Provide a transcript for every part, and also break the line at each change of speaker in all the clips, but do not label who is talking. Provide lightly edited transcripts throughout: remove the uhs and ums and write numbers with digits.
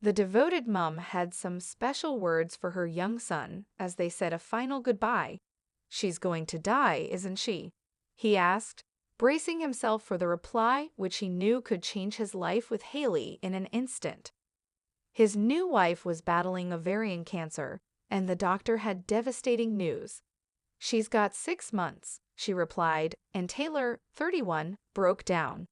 The devoted mom had some special words for her young son as they said a final goodbye. "She's going to die, isn't she?" he asked, bracing himself for the reply which he knew could change his life with Haley in an instant. His new wife was battling ovarian cancer, and the doctor had devastating news. "She's got 6 months," she replied, and Taylor, 31, broke down.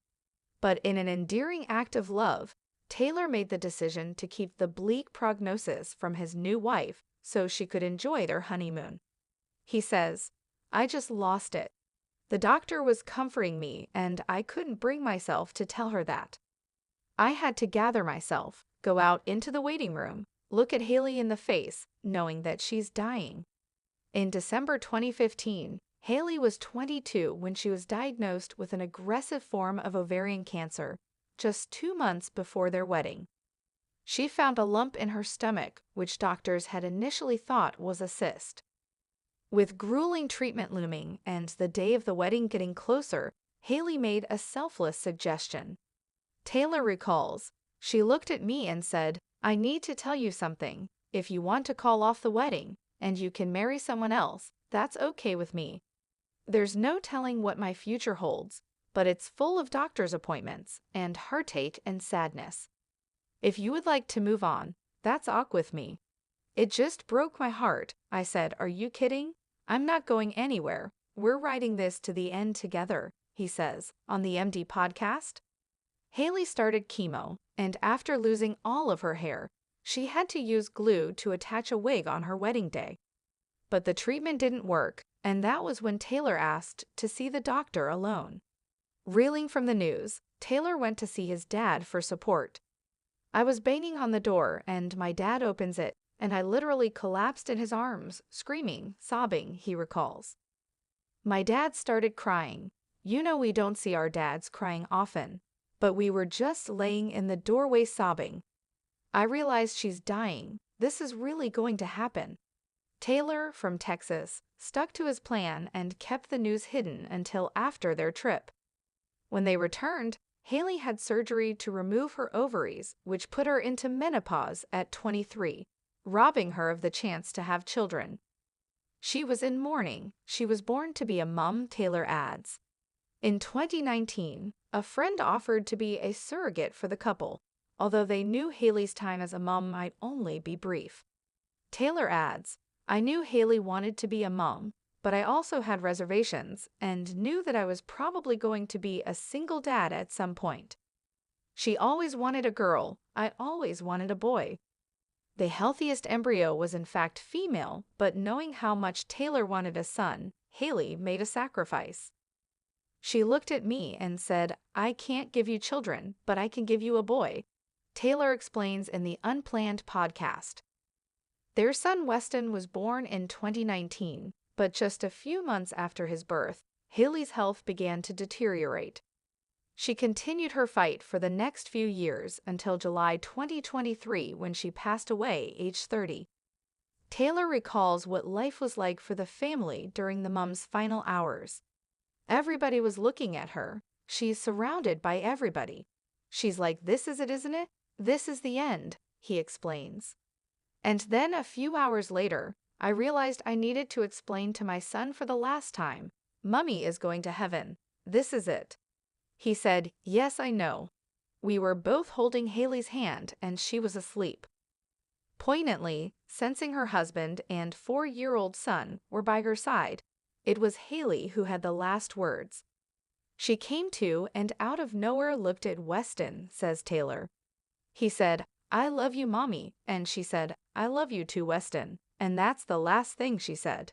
But in an endearing act of love, Taylor made the decision to keep the bleak prognosis from his new wife so she could enjoy their honeymoon. He says, "I just lost it. The doctor was comforting me, and I couldn't bring myself to tell her that. I had to gather myself, go out into the waiting room, look at Haley in the face, knowing that she's dying." In December 2015, Haley was 22 when she was diagnosed with an aggressive form of ovarian cancer, just 2 months before their wedding. She found a lump in her stomach, which doctors had initially thought was a cyst. With grueling treatment looming and the day of the wedding getting closer, Haley made a selfless suggestion. Taylor recalls, "She looked at me and said, 'I need to tell you something. If you want to call off the wedding, and you can marry someone else, that's okay with me. There's no telling what my future holds, but it's full of doctor's appointments and heartache and sadness. If you would like to move on, that's ok with me.' It just broke my heart. I said, 'Are you kidding? I'm not going anywhere. We're writing this to the end together,'" he says, on the MD podcast. Haley started chemo, and after losing all of her hair, she had to use glue to attach a wig on her wedding day. But the treatment didn't work, and that was when Taylor asked to see the doctor alone. Reeling from the news, Taylor went to see his dad for support. "I was banging on the door, and my dad opens it, and I literally collapsed in his arms, screaming, sobbing," he recalls. "My dad started crying. You know we don't see our dads crying often, but we were just laying in the doorway sobbing. I realized she's dying. This is really going to happen." Taylor, from Texas, stuck to his plan and kept the news hidden until after their trip. When they returned, Haley had surgery to remove her ovaries, which put her into menopause at 23, robbing her of the chance to have children. She was in mourning. She was born to be a mom, Taylor adds. In 2019, a friend offered to be a surrogate for the couple, although they knew Haley's time as a mom might only be brief. Taylor adds, "I knew Haley wanted to be a mom, but I also had reservations and knew that I was probably going to be a single dad at some point. She always wanted a girl. I always wanted a boy." The healthiest embryo was in fact female, but knowing how much Taylor wanted a son, Haley made a sacrifice. "She looked at me and said, 'I can't give you children, but I can give you a boy,'" Taylor explains in the Unplanned podcast. Their son Weston was born in 2019, but just a few months after his birth, Haley's health began to deteriorate. She continued her fight for the next few years until July 2023 when she passed away, aged 30. Taylor recalls what life was like for the family during the mom's final hours. "Everybody was looking at her. She's surrounded by everybody. She's like, 'This is it, isn't it? This is the end,'" he explains. "And then a few hours later, I realized I needed to explain to my son for the last time, 'Mummy is going to heaven. This is it.'" He said, "Yes, I know. We were both holding Haley's hand and she was asleep." Poignantly, sensing her husband and 4-year-old son were by her side, it was Haley who had the last words. "She came to and out of nowhere looked at Weston," says Taylor. He said, "I love you, Mommy," and she said, "I love you too, Weston," and that's the last thing she said.